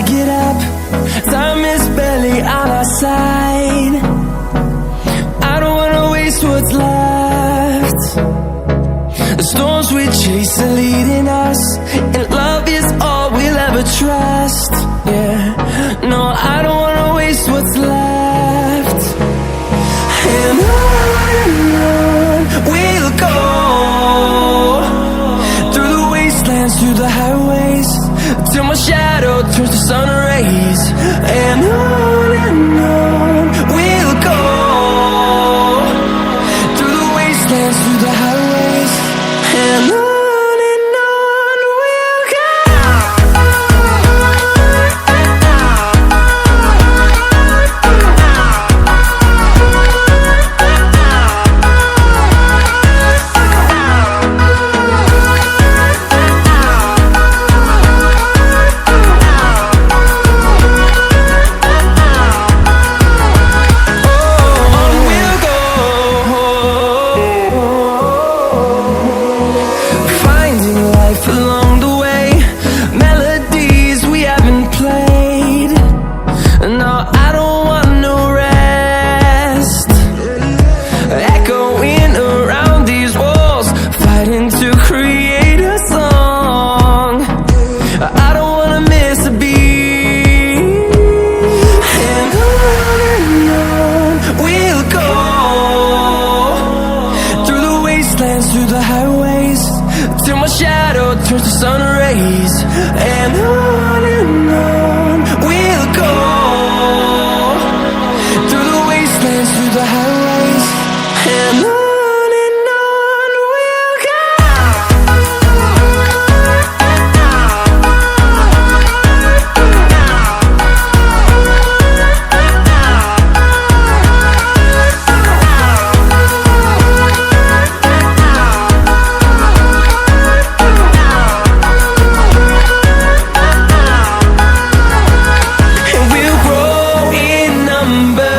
get up, time is barely on our side. I don't wanna waste what's left. The storms we chase are leading us, and love is all we'll ever trust. Yeah, no, I don't wanna waste what's left. And on we'll go, through the wastelands, through the highways, till my shadow turns to sun rays. And on we'll go, through the wastelands, through the highways, and on we'll go. Along the way, melodies we haven't played. No, I don't want no rest. Echoing around these walls, fighting to create a song. I don't wanna miss a beat. And on we'll go, through the wastelands, through the highways, till my shadow turns to sun rays. And on we'll go, through the wastelands, through the highways, and on we'll go. And we'll grow in number,